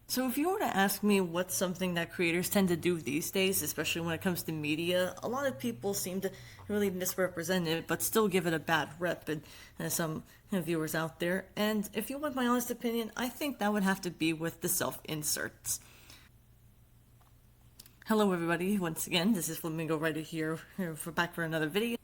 So if you were to ask me what's something that creators tend to do these days, especially when it comes to media, a lot of people seem to really misrepresent it, but still give it a bad rep, and some viewers out there. And if you want my honest opinion, I think that would have to be with the self-inserts. Hello everybody, once again, this is Flamingo Writer here for back for another video.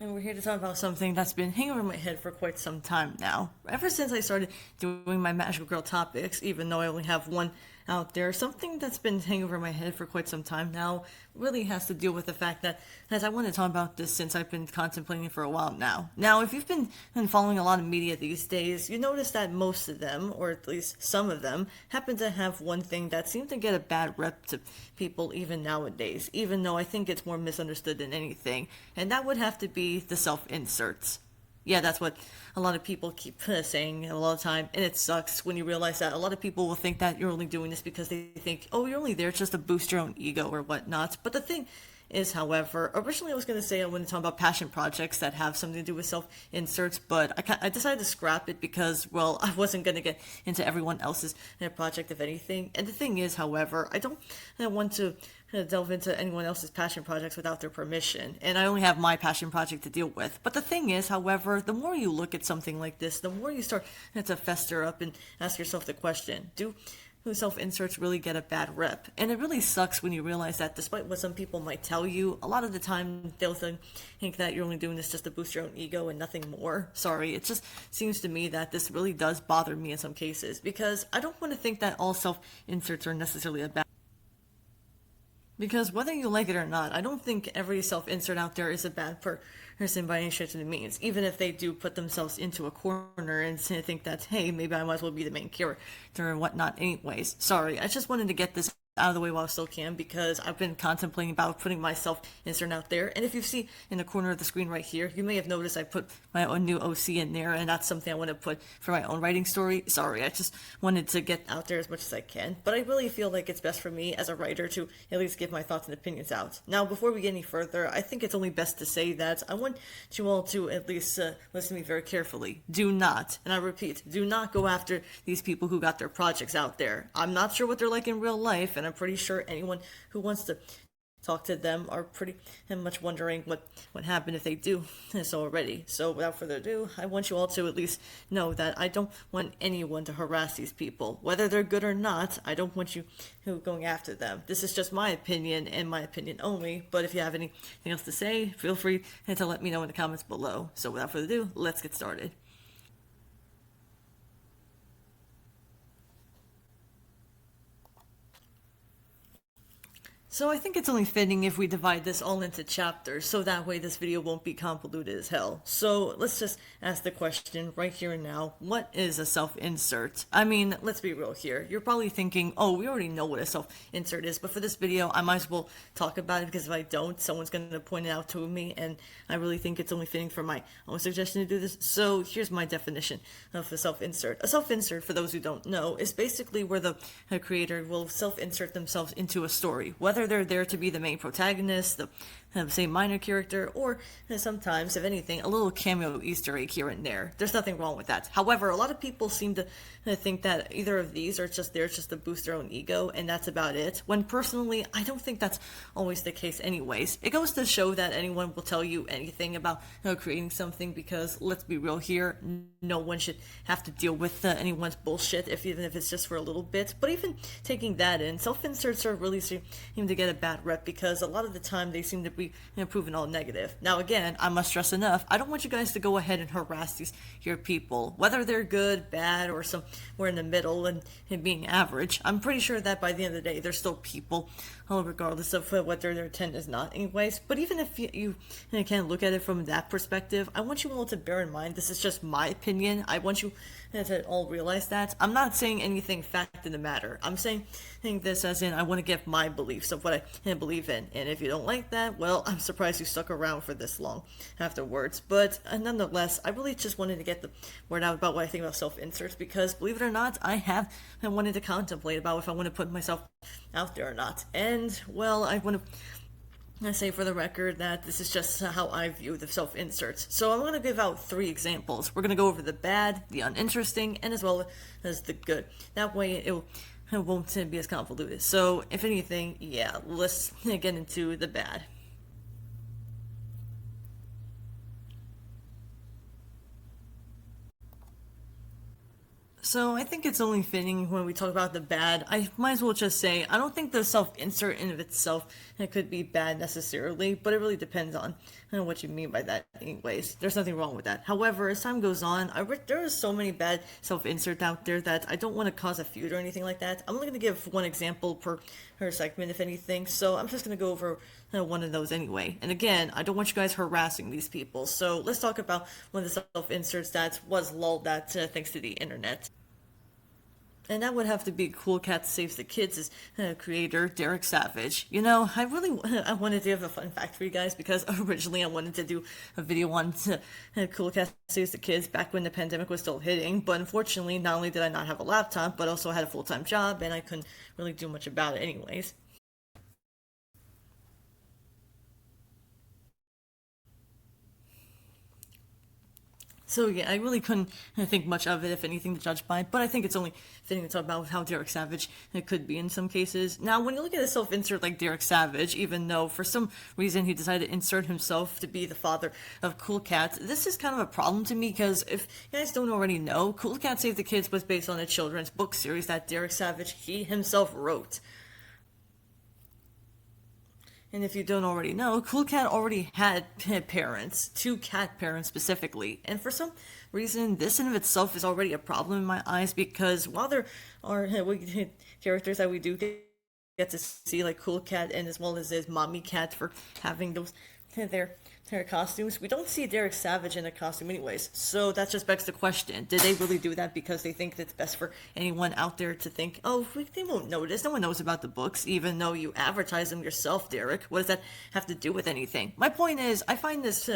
And we're here to talk about something that's been hanging over my head for quite some time now. Ever since I started doing my Magical Girl topics, even though I only have one out there, something that's been hanging over my head for quite some time now really has to deal with the fact that, as I want to talk about this since I've been contemplating for a while now. Now, if you've been following a lot of media these days, you notice that most of them, or at least some of them, happen to have one thing that seems to get a bad rep to people even nowadays, even though I think it's more misunderstood than anything, and that would have to be the self-inserts. Yeah, that's what a lot of people keep saying a lot of time, and it sucks when you realize that a lot of people will think that you're only doing this because they think, oh, you're only there just to boost your own ego or whatnot. But the thing is, however, originally I was going to say I want to talk about passion projects that have something to do with self-inserts, but I decided to scrap it because, well, I wasn't going to get into everyone else's project, if anything. And the thing is, however, I don't want to delve into anyone else's passion projects without their permission, and I only have my passion project to deal with. But the thing is, however, the more you look at something like this, the more you start to fester up and ask yourself the question, do self-inserts really get a bad rep? And it really sucks when you realize that despite what some people might tell you, a lot of the time they'll think that you're only doing this just to boost your own ego and nothing more. Sorry, it just seems to me that this really does bother me in some cases, because I don't want to think that all self-inserts are necessarily a bad. Because whether you like it or not, I don't think every self-insert out there is a bad person by any stretch of the means. Even if they do put themselves into a corner and think that, hey, maybe I might as well be the main character and whatnot anyways. Sorry, I just wanted to get this out of the way while I still can, because I've been contemplating about putting my self-insert out there. And if you see in the corner of the screen right here, you may have noticed I put my own new OC in there, and that's something I want to put for my own writing story. Sorry, I just wanted to get out there as much as I can. But I really feel like it's best for me as a writer to at least give my thoughts and opinions out. Now, before we get any further, I think it's only best to say that I want you all to at least listen to me very carefully. Do not, and I repeat, do not go after these people who got their projects out there. I'm not sure what they're like in real life, and I'm pretty sure anyone who wants to talk to them are pretty much wondering what happened if they do this already. So without further ado, I want you all to at least know that I don't want anyone to harass these people. Whether they're good or not, I don't want you going after them. This is just my opinion and my opinion only, but if you have anything else to say, feel free to let me know in the comments below. So without further ado, let's get started. So I think it's only fitting if we divide this all into chapters, so that way this video won't be convoluted as hell. So let's just ask the question right here and now, what is a self-insert? I mean, let's be real here. You're probably thinking, oh, we already know what a self-insert is, but for this video, I might as well talk about it, because if I don't, someone's going to point it out to me, and I really think it's only fitting for my own suggestion to do this. So here's my definition of a self-insert. A self-insert, for those who don't know, is basically where the creator will self-insert themselves into a story, whether they're there to be the main protagonist, the say minor character, or sometimes, if anything, a little cameo Easter egg here and there. There's nothing wrong with that. However, a lot of people seem to think that either of these are just there just to boost their own ego, and that's about it. When personally, I don't think that's always the case anyways. It goes to show that anyone will tell you anything about creating something, because let's be real here, no one should have to deal with anyone's bullshit, even if it's just for a little bit. But even taking that in, self-inserts are really seem to get a bad rep, because a lot of the time they seem to be proven all negative. Now again, I must stress enough, I don't want you guys to go ahead and harass these here people, whether they're good, bad, or somewhere in the middle and being average. I'm pretty sure that by the end of the day, they're still people, regardless of what their intent is not anyways. But even if you can't look at it from that perspective, I want you all to bear in mind, this is just my opinion. I want you to all realize that. I'm not saying anything fact in the matter. I'm saying this as in, I want to give my beliefs of what I believe in. And if you don't like that, well, I'm surprised you stuck around for this long afterwards. But nonetheless, I really just wanted to get the word out about what I think about self-inserts, because believe it or not, I have wanted to contemplate about if I want to put myself out there or not. And, well, I want to I say for the record that this is just how I view the self-inserts. So I'm going to give out 3 examples. We're going to go over the bad, the uninteresting, and as well as the good. That way it won't be as convoluted. So if anything, yeah, let's get into the bad. So I think it's only fitting when we talk about the bad. I might as well just say I don't think the self-insert in of itself it could be bad necessarily, but it really depends on what you mean by that. Anyways, there's nothing wrong with that. However, as time goes on, there are so many bad self-inserts out there that I don't want to cause a feud or anything like that. I'm only going to give one example per segment, if anything. So I'm just going to go over one of those anyway. And again, I don't want you guys harassing these people. So let's talk about one of the self-inserts that was lulled at thanks to the internet. And that would have to be Cool Cat Saves the Kids' creator, Derek Savage. You know, I wanted to have a fun fact for you guys because originally I wanted to do a video on Cool Cat Saves the Kids back when the pandemic was still hitting. But unfortunately, not only did I not have a laptop, but also had a full-time job and I couldn't really do much about it anyways. So yeah, I really couldn't think much of it, if anything, to judge by. But I think it's only fitting to talk about how Derek Savage it could be in some cases. Now, when you look at a self-insert like Derek Savage, even though for some reason he decided to insert himself to be the father of Cool Cat, this is kind of a problem to me because if you guys don't already know, Cool Cat Save the Kids was based on a children's book series that Derek Savage he himself wrote. And if you don't already know, Cool Cat already had parents, 2 cat parents specifically. And for some reason, this in of itself is already a problem in my eyes because while there are characters that we do get to see, like Cool Cat and as well as his mommy cat for having those their costumes, we don't see Derek Savage in a costume anyways. So that just begs the question, did they really do that because they think it's best for anyone out there to think, oh, they won't notice, no one knows about the books, even though you advertise them yourself, Derek? What does that have to do with anything? My point is, I find this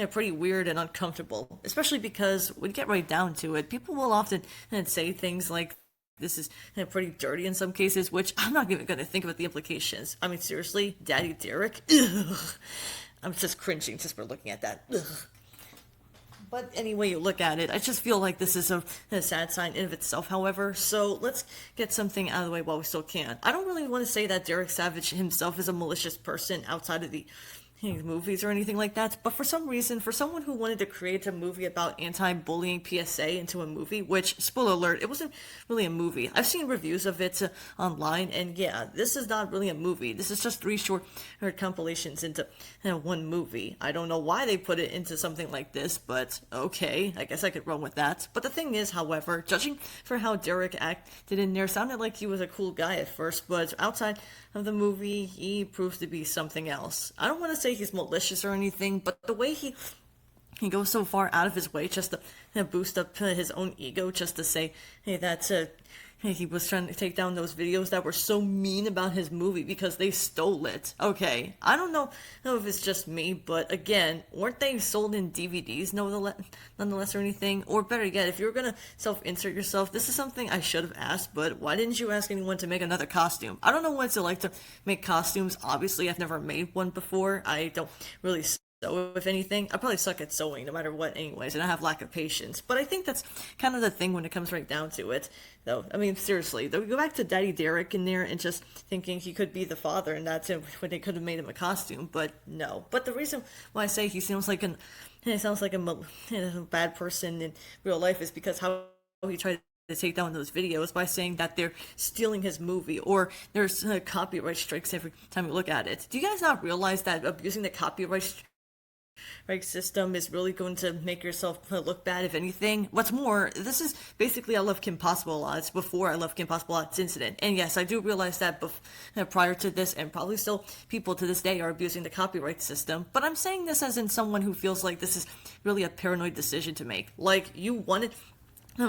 pretty weird and uncomfortable, especially because when you get right down to it, people will often say things like, this is pretty dirty in some cases, which I'm not even going to think about the implications. I mean, seriously, Daddy Derek? Ugh. I'm just cringing just for looking at that. Ugh. But any way you look at it, I just feel like this is a sad sign in of itself, however. So let's get something out of the way while we still can. I don't really want to say that Derek Savage himself is a malicious person outside of the movies or anything like that, but for some reason, for someone who wanted to create a movie about anti-bullying PSA into a movie, which, spoiler alert, it wasn't really a movie. I've seen reviews of it online, and yeah, this is not really a movie. This is just 3 short compilations into one movie. I don't know why they put it into something like this, but okay, I guess I could run with that. But the thing is, however, judging for how Derek acted in there, sounded like he was a cool guy at first, but outside of the movie, he proves to be something else. I don't want to say he's malicious or anything, but the way he goes so far out of his way just to boost up his own ego, just to say, hey, that's he was trying to take down those videos that were so mean about his movie because they stole it. Okay, I don't know if it's just me, but again, weren't they sold in DVDs nonetheless or anything? Or better yet, if you were going to self-insert yourself, this is something I should have asked, but why didn't you ask anyone to make another costume? I don't know what it's like to make costumes. Obviously, I've never made one before. I don't really sew, if anything. I probably suck at sewing no matter what anyways, and I have lack of patience. But I think that's kind of the thing when it comes right down to it, though. I mean, seriously, though, we go back to Daddy Derek in there and just thinking he could be the father, and that's it, when they could have made him a costume, but no. But the reason why I say he sounds like a bad person in real life is because how he tried to take down those videos by saying that they're stealing his movie or there's copyright strikes every time you look at it. Do you guys not realize that abusing the copyright system is really going to make yourself look bad, if anything? What's more, this is basically I Love Kim Possible a lot. It's before I Love Kim Possible a lot's incident. And yes, I do realize that prior to this, and probably still people to this day are abusing the copyright system. But I'm saying this as in someone who feels like this is really a paranoid decision to make. Like, you wanted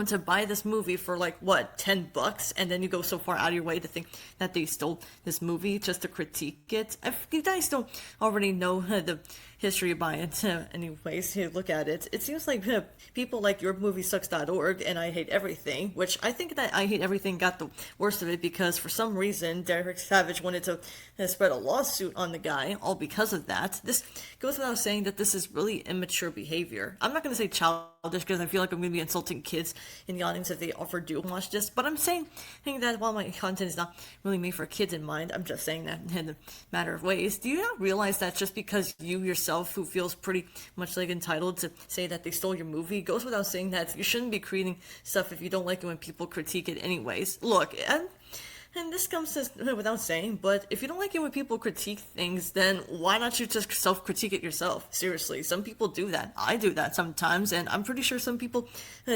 to buy this movie for like what, $10, and then you go so far out of your way to think that they stole this movie just to critique it. If you guys don't already know the history behind it. Anyways, you look at it. It seems like people like YourMovieSucks.org and I Hate Everything, which I think that I Hate Everything got the worst of it because for some reason Derek Savage wanted to spread a lawsuit on the guy, all because of that. This goes without saying that this is really immature behavior. I'm not going to say childish because I feel like I'm going to be insulting kids in the audience if they offer do watch this, but I'm saying that while my content is not really made for kids in mind, I'm just saying that in a matter of ways. Do you not realize that just because you yourself, who feels pretty much like entitled to say that they stole your movie, goes without saying that you shouldn't be creating stuff if you don't like it when people critique it anyways? Look, and this comes to without saying, but if you don't like it when people critique things, then why not you just self-critique it yourself? Seriously, some people do that. I do that sometimes, and I'm pretty sure some people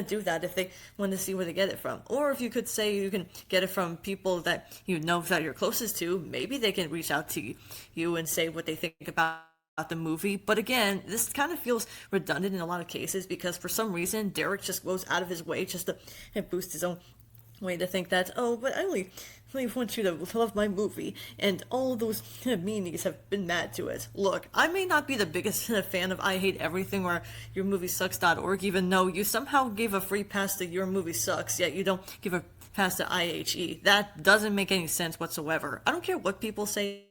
do that if they want to see where they get it from. Or if you could say you can get it from people that you know that you're closest to, maybe they can reach out to you and say what they think about the movie. But again, this kind of feels redundant in a lot of cases because for some reason Derek just goes out of his way just to boost his own way to think that, oh, but I only want you to love my movie, and all those meanies have been mad to it. Look, I may not be the biggest fan of I Hate Everything or YourMovieSucks.org, even though you somehow gave a free pass to Your Movie Sucks, yet you don't give a pass to IHE. That doesn't make any sense whatsoever. I don't care what people say.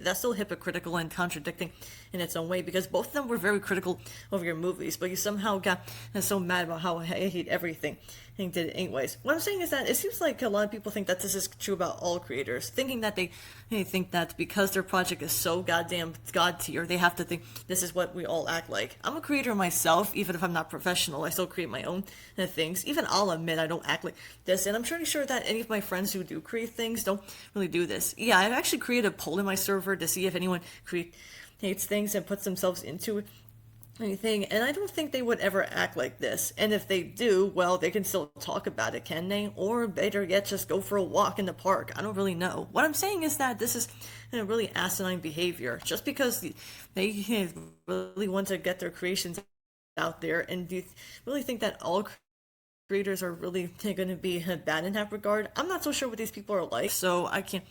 That's still hypocritical and contradicting in its own way because both of them were very critical of your movies, but you somehow got so mad about how I Hate Everything and did it anyways. What I'm saying is that it seems like a lot of people think that this is true about all creators, thinking that they think that because their project is so goddamn god tier, they have to think this is what we all act like. I'm a creator myself, even if I'm not professional. I still create my own things. Even I'll admit I don't act like this, and I'm pretty sure that any of my friends who do create things don't really do this. Yeah, I've actually created a poll in my server to see if anyone creates things and puts themselves into anything, and I don't think they would ever act like this. And if they do, well, they can still talk about it, can they? Or better yet, just go for a walk in the park. I don't really know. What I'm saying is that this is really asinine behavior. Just because they really want to get their creations out there, and do you really think that all creators are really going to be bad in that regard? I'm not so sure what these people are like, so I can't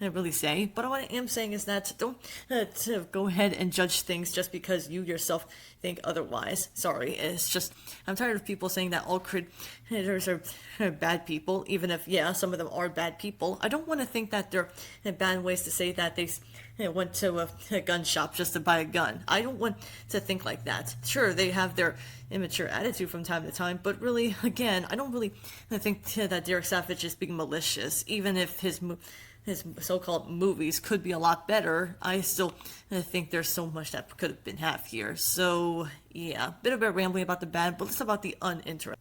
really say. But what I am saying is that don't to go ahead and judge things just because you yourself think otherwise. Sorry, it's just I'm tired of people saying that all creators are bad people, even if yeah, some of them are bad people. I don't want to think that they're bad ways to say that they went to a gun shop just to buy a gun. I don't want to think like that. Sure, they have their immature attitude from time to time, but really, again, I don't really think that Derek Savage is being malicious, even if his so-called movies could be a lot better. I still think there's so much that could have been half here. So yeah, bit of a rambling about the bad, but let's talk about the uninteresting.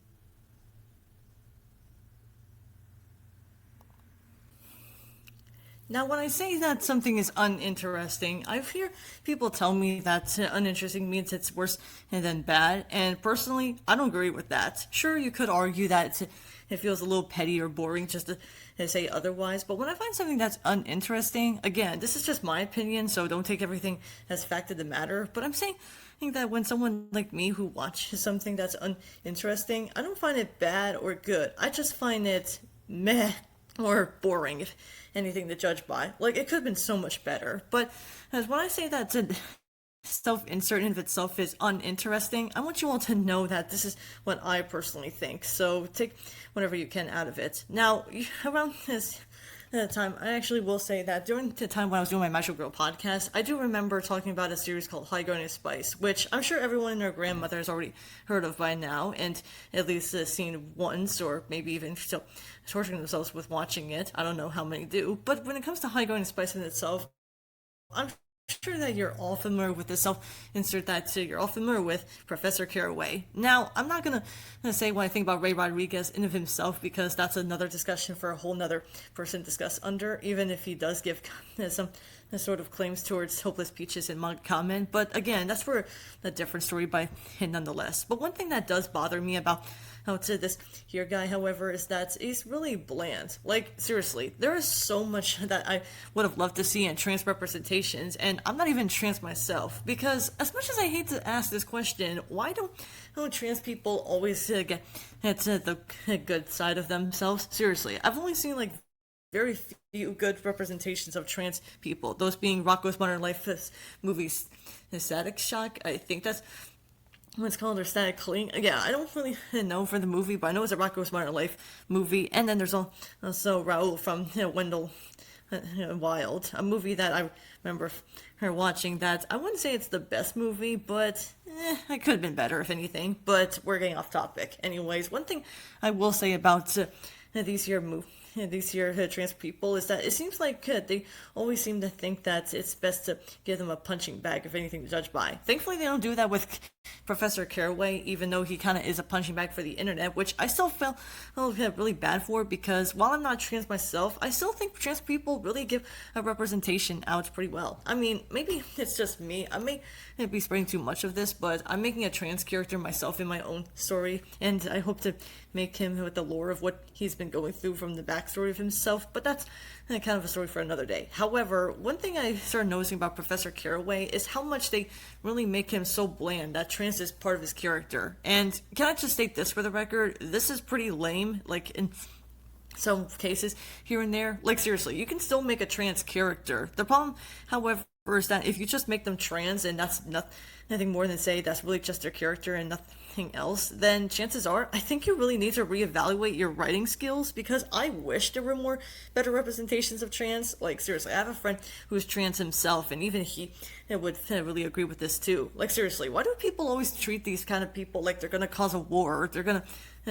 Now, when I say that something is uninteresting, I hear people tell me that uninteresting means it's worse than bad, and personally, I don't agree with that. Sure, you could argue that it feels a little petty or boring just to say otherwise, but when I find something that's uninteresting, again, this is just my opinion, so don't take everything as fact of the matter, but I'm saying that when someone like me who watches something that's uninteresting, I don't find it bad or good. I just find it meh or boring, if anything to judge by. Like, it could have been so much better. But as when I say that self-insert in itself is uninteresting, I want you all to know that this is what I personally think. So take whatever you can out of it. Now, around this time, I actually will say that during the time when I was doing my Magical Girl podcast, I do remember talking about a series called High Spice, which I'm sure everyone and their grandmother has already heard of by now, and at least seen once, or maybe even still torturing themselves with watching it. I don't know how many do, but when it comes to High Spice in itself, I'm sure that you're all familiar with the self-insert that you're all familiar with Professor Caraway. Now, I'm not going to say what I think about Ray Rodriguez in of himself, because that's another discussion for a whole nother person to discuss under, even if he does give some sort of claims towards Hopeless Peaches in my comment. But again, that's for a different story by him nonetheless. But one thing that does bother me about to this here guy, however, is that he's really bland. Like, seriously, there is so much that I would have loved to see in trans representations, and I'm not even trans myself, because as much as I hate to ask this question, why don't trans people always get to the good side of themselves? Seriously, I've only seen like very few good representations of trans people. Those being Rocko's Modern Life movies, Static Shock. I think that's what's called, or Static Cling. Yeah, I don't really know for the movie, but I know it's a Rocko's Modern Life movie. And then there's also Raoul from Wendell Wild, a movie that I remember her watching. That I wouldn't say it's the best movie, but it could have been better if anything. But we're getting off topic. Anyways, one thing I will say about these year trans people is that it seems like they always seem to think that it's best to give them a punching bag, if anything, to judge by. Thankfully, they don't do that with Professor Caraway, even though he kind of is a punching bag for the internet, which I still feel really bad for, because while I'm not trans myself, I still think trans people really give a representation out pretty well. I mean, maybe it's just me. I may be spreading too much of this, but I'm making a trans character myself in my own story, and I hope to make him with the lore of what he's been going through from the backstory of himself, but that's kind of a story for another day. However, one thing I started noticing about Professor Caraway is how much they really make him so bland that trans is part of his character. And can I just state this for the record? This is pretty lame, like in some cases here and there. Like, seriously, you can still make a trans character. The problem, however, is that if you just make them trans and that's nothing more than say that's really just their character and nothing else, then chances are I think you really need to reevaluate your writing skills, because I wish there were more better representations of trans. Like, seriously, I have a friend who's trans himself, and even he would really agree with this too. Like, seriously, why do people always treat these kind of people like they're gonna cause a war, or they're gonna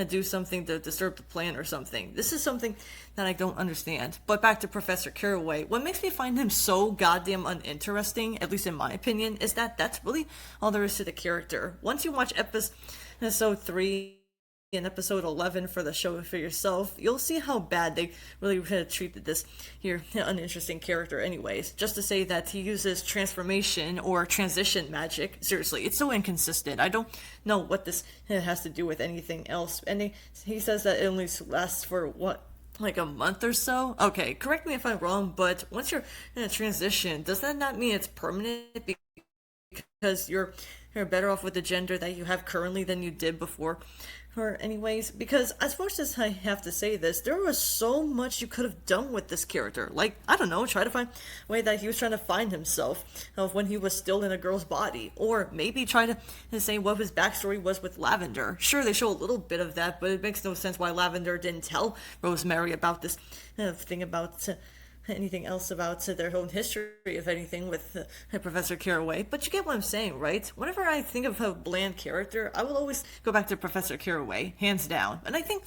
do something to disturb the plan or something? This is something that I don't understand. But back to Professor Caraway, what makes me find him so goddamn uninteresting, at least in my opinion, is that that's really all there is to the character. Once you watch episode 3 and episode 11 for the show for yourself, you'll see how bad they really treated this here uninteresting character anyways. Just to say that he uses transformation or transition magic, seriously, it's so inconsistent. I don't know what this has to do with anything else. And he says that it only lasts for what, like a month or so? Okay, correct me if I'm wrong, but once you're in a transition, does that not mean it's permanent? Because you're better off with the gender that you have currently than you did before? Or anyways, because as much as I have to say this, there was so much you could have done with this character. Like, I don't know, try to find a way that he was trying to find himself of when he was still in a girl's body. Or maybe try to say what his backstory was with Lavender. Sure, they show a little bit of that, but it makes no sense why Lavender didn't tell Rosemary about this thing about anything else about their own history, if anything, with Professor Caraway. But you get what I'm saying, right? Whenever I think of a bland character, I will always go back to Professor Caraway, hands down. And I think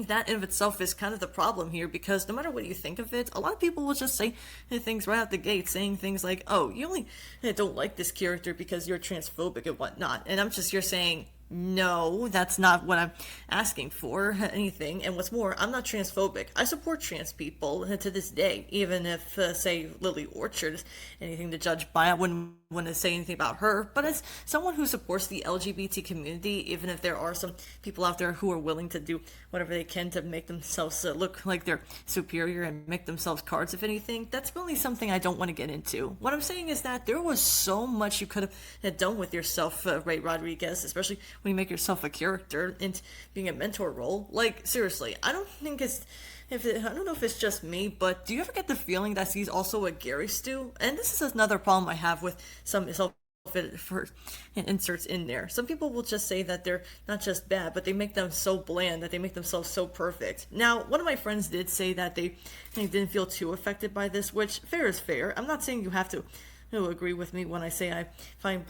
that in of itself is kind of the problem here, because no matter what you think of it, a lot of people will just say things right out the gate, saying things like, oh, you only don't like this character because you're transphobic and whatnot. And I'm just here saying, no, that's not what I'm asking for, anything. And what's more, I'm not transphobic. I support trans people to this day, even if, say, Lily Orchard is anything to judge by. I wouldn't want to say anything about her, but as someone who supports the LGBT community, even if there are some people out there who are willing to do whatever they can to make themselves look like they're superior and make themselves cards, if anything, that's really something I don't want to get into. What I'm saying is that there was so much you could have done with yourself, Ray Rodriguez, especially when you make yourself a character and being a mentor role. Like, seriously, I don't think I don't know if it's just me, but do you ever get the feeling that he's also a Gary Stu? And this is another problem I have with some for inserts in there. Some people will just say that they're not just bad, but they make them so bland, that they make themselves so perfect. Now, one of my friends did say that they didn't feel too affected by this, which fair is fair. I'm not saying you have to agree with me when I say I find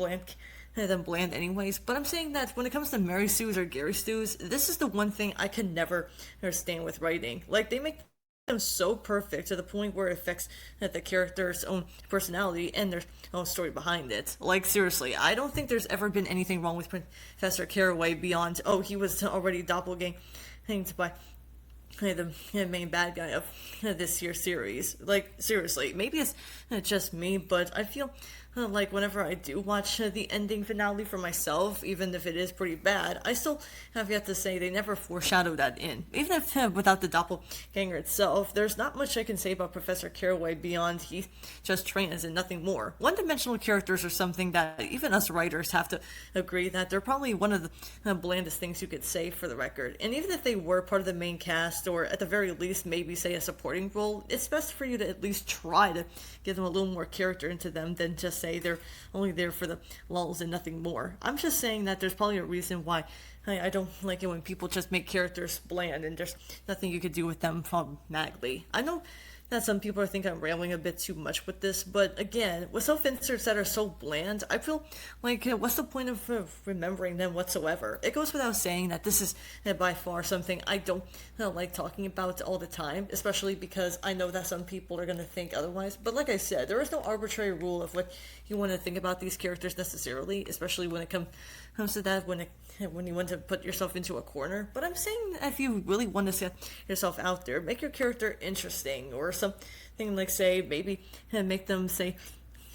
them bland anyways, but I'm saying that when it comes to Mary Sue's or Gary Stu's, this is the one thing I can never understand with writing. Like, they make them so perfect to the point where it affects the character's own personality and their own story behind it. Like, seriously, I don't think there's ever been anything wrong with Professor Caraway beyond, oh, he was already doppelganged by the main bad guy of this year's series. Like, seriously, maybe it's just me, but I feel like whenever I do watch the ending finale for myself, even if it is pretty bad, I still have yet to say they never foreshadow that in. Even if without the doppelganger itself, there's not much I can say about Professor Caraway beyond he just trains and nothing more. One-dimensional characters are something that even us writers have to agree that they're probably one of the blandest things you could say for the record. And even if they were part of the main cast, or at the very least maybe say a supporting role, it's best for you to at least try to give them a little more character into them than just say they're only there for the lulls and nothing more. I'm just saying that there's probably a reason why I don't like it when people just make characters bland and there's nothing you could do with them problematically. I know that some people are thinking I'm rambling a bit too much with this, but again, with self-inserts that are so bland, I feel like what's the point of remembering them whatsoever? It goes without saying that this is by far something I don't like talking about all the time, especially because I know that some people are going to think otherwise. But like I said, there is no arbitrary rule of what you want to think about these characters necessarily, especially when it comes to that, when you want to put yourself into a corner. But I'm saying if you really want to set yourself out there, make your character interesting, or something like, say, maybe make them say,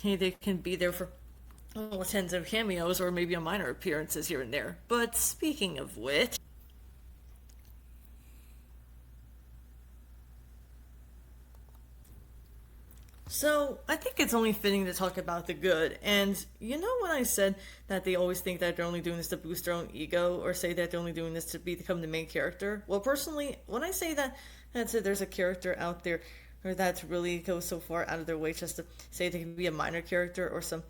hey, they can be there for tens of cameos or maybe a minor appearances here and there. But speaking of which, so, I think it's only fitting to talk about the good. And you know when I said that they always think that they're only doing this to boost their own ego, or say that they're only doing this to become the main character? Well, personally, when I say that there's a character out there, or that really goes so far out of their way just to say they can be a minor character or some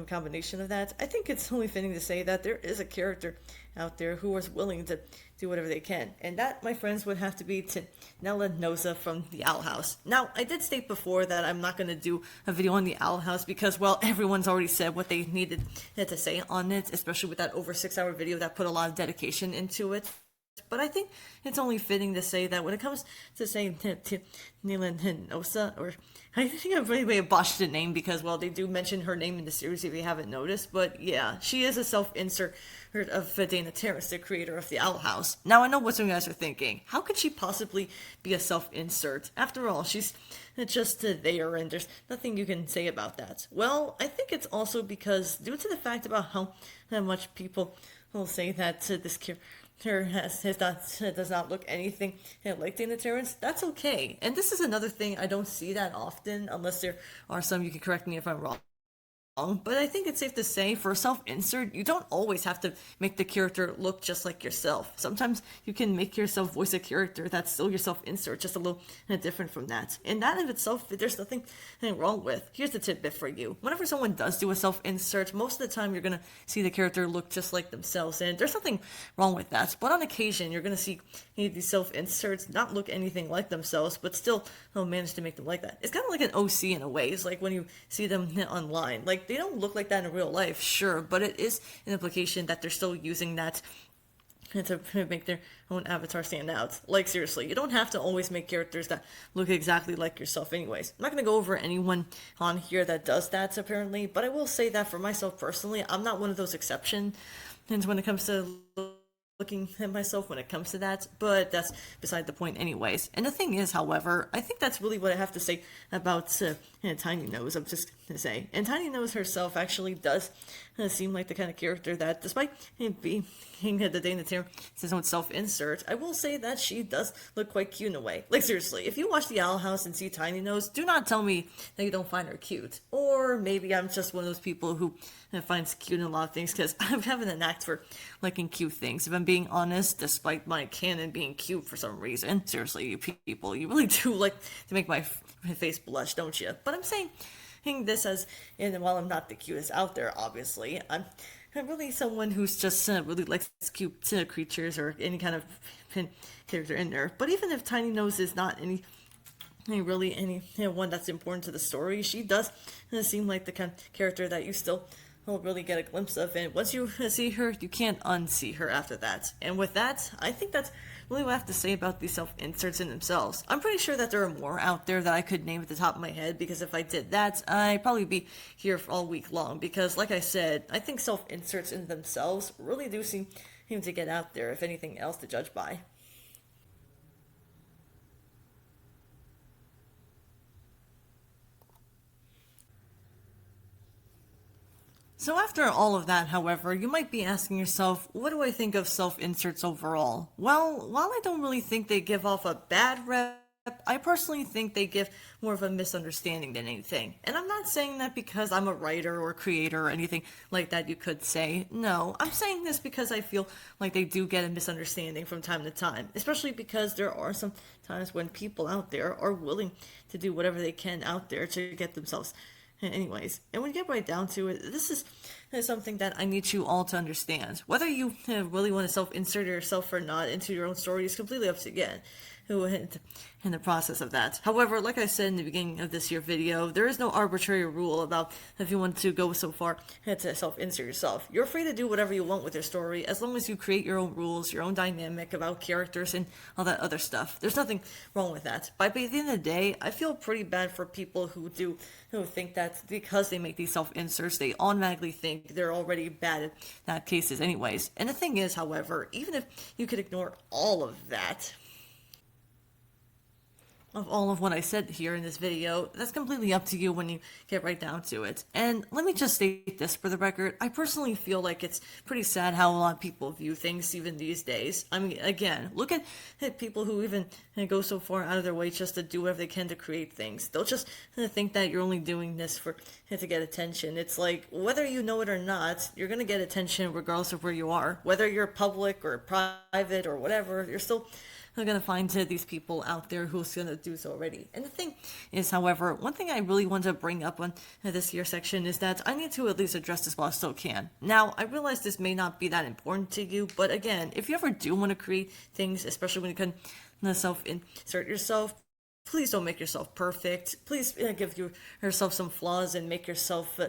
combination of that, I think it's only fitting to say that there is a character out there who is willing to do whatever they can. And that, my friends, would have to be Nella Noza from the Owl House. Now, I did state before that I'm not going to do a video on the Owl House because, well, everyone's already said what they needed to say on it, especially with that over 6 hour video that put a lot of dedication into it. But I think it's only fitting to say that when it comes to saying Nila Nosa, or I think I've really botched the name because, well, they do mention her name in the series if you haven't noticed. But yeah, she is a self-insert of Dana Terrace, the creator of the Owl House. Now, I know what some guys are thinking. How could she possibly be a self-insert? After all, she's just there, and there's nothing you can say about that. Well, I think it's also because, due to the fact about how much people will say that this character does not look anything like Dana Terrence, that's okay. And this is another thing I don't see that often, unless there are some, you can correct me if I'm wrong. But I think it's safe to say, for a self-insert, you don't always have to make the character look just like yourself. Sometimes you can make yourself voice a character that's still your self-insert, just a little different from that. And that in itself, there's nothing wrong with. Here's the tidbit for you. Whenever someone does do a self-insert, most of the time you're going to see the character look just like themselves, and there's nothing wrong with that. But on occasion, you're going to see these self-inserts not look anything like themselves, but still manage to make them like that. It's kind of like an OC in a way. It's like when you see them online. Like, they don't look like that in real life, sure, but it is an implication that they're still using that to make their own avatar stand out. Like, seriously, you don't have to always make characters that look exactly like yourself anyways. I'm not going to go over anyone on here that does that, apparently, but I will say that for myself personally, I'm not one of those exceptions when it comes to looking at myself when it comes to that, but that's beside the point anyways. And the thing is, however, I think that's really what I have to say about Tiny Nose. I'm just gonna say, and Tiny Nose herself actually does seem like the kind of character that, despite being the Dana Terrence's own self-insert, I will say that she does look quite cute in a way. Like, seriously, if you watch The Owl House and see Tiny Nose, do not tell me that you don't find her cute. Or maybe I'm just one of those people who finds cute in a lot of things, because I'm having an act for liking cute things, if I'm being honest, despite my canon being cute for some reason. Seriously, you people, you really do like to make my face blush, don't you? But I'm saying this as, and while I'm not the cutest out there, obviously, I'm really someone who's just really likes cute creatures or any kind of character in there. But even if Tiny Nose is not any one that's important to the story, she does seem like the kind of character that you still will really get a glimpse of, and once you see her, you can't unsee her after that. And with that, I think that's really what I have to say about these self-inserts in themselves. I'm pretty sure that there are more out there that I could name at the top of my head, because if I did that, I'd probably be here for all week long, because like I said, I think self-inserts in themselves really do seem to get out there, if anything else to judge by. So after all of that, however, you might be asking yourself, what do I think of self-inserts overall? Well, while I don't really think they give off a bad rep, I personally think they give more of a misunderstanding than anything. And I'm not saying that because I'm a writer or creator or anything like that you could say. No, I'm saying this because I feel like they do get a misunderstanding from time to time, especially because there are some times when people out there are willing to do whatever they can out there to get themselves anyways. And when you get right down to it, this is something that I need you all to understand. Whether you really want to self-insert yourself or not into your own story is completely up to you again in the process of that. However, like I said in the beginning of this year video, there is no arbitrary rule about if you want to go so far to self-insert yourself. You're free to do whatever you want with your story as long as you create your own rules, your own dynamic about characters and all that other stuff. There's nothing wrong with that. But by the end of the day, I feel pretty bad for people who think that because they make these self-inserts, they automatically think they're already bad at that cases anyways. And the thing is, however, even if you could ignore all of that, of all of what I said here in this video, that's completely up to you when you get right down to it. And let me just state this for the record, I personally feel like it's pretty sad how a lot of people view things even these days. I mean, again, look at people who even go so far out of their way just to do whatever they can to create things. They'll just think that you're only doing this to get attention. It's like, whether you know it or not, you're going to get attention regardless of where you are. Whether you're public or private or whatever, you're still going to find these people out there who's going to do so already. And the thing is, however, one thing I really want to bring up on this year section is that I need to at least address this while I still can. Now, I realize this may not be that important to you, but again, if you ever do want to create things, especially when you can self-insert yourself, please don't make yourself perfect. Please give yourself some flaws and make yourself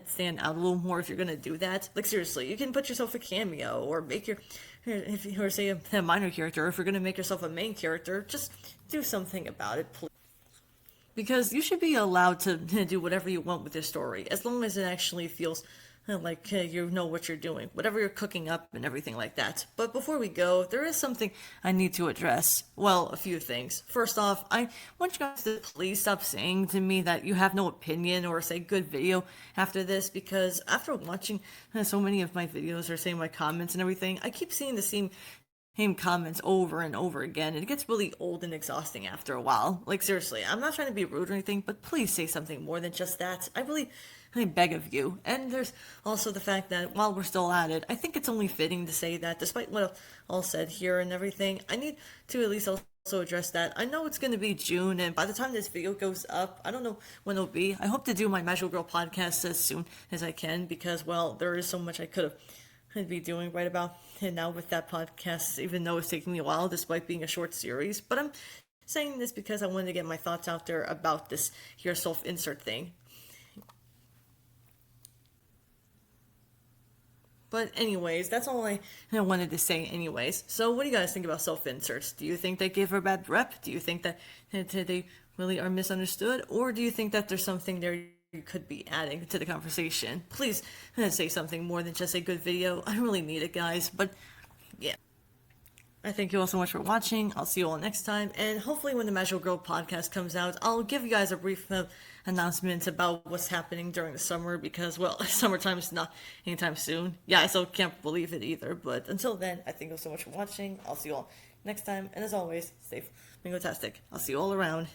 stand out a little more if you're going to do that. Like, seriously, you can put yourself a cameo or make if you say a minor character, or if you're going to make yourself a main character, just do something about it, please. Because you should be allowed to do whatever you want with your story, as long as it actually feels like you know what you're doing, whatever you're cooking up and everything like that. But before we go, there is something I need to address. Well, a few things. First off, I want you guys to please stop saying to me that you have no opinion or say good video after this, because after watching so many of my videos or saying my comments and everything, I keep seeing the same comments over and over again, and it gets really old and exhausting after a while. Like, seriously, I'm not trying to be rude or anything, but please say something more than just that. I beg of you. And there's also the fact that while we're still at it, I think it's only fitting to say that despite what I've all said here and everything, I need to at least also address that. I know it's going to be June, and by the time this video goes up, I don't know when it'll be. I hope to do my Magical Girl podcast as soon as I can, because, well, there is so much I could be doing right about now with that podcast, even though it's taking me a while despite being a short series. But I'm saying this because I wanted to get my thoughts out there about this here self-insert thing. But anyways, that's all I wanted to say anyways. So what do you guys think about self-inserts? Do you think they give her a bad rep? Do you think that they really are misunderstood? Or do you think that there's something there you could be adding to the conversation? Please say something more than just a good video. I really need it, guys. But yeah. I thank you all so much for watching. I'll see you all next time. And hopefully when the Magical Girl podcast comes out, I'll give you guys a brief announcement about what's happening during the summer, because, well, summertime is not anytime soon. Yeah, I still can't believe it either. But until then, I thank you all so much for watching. I'll see you all next time. And as always, stay Mingo-tastic. I'll see you all around.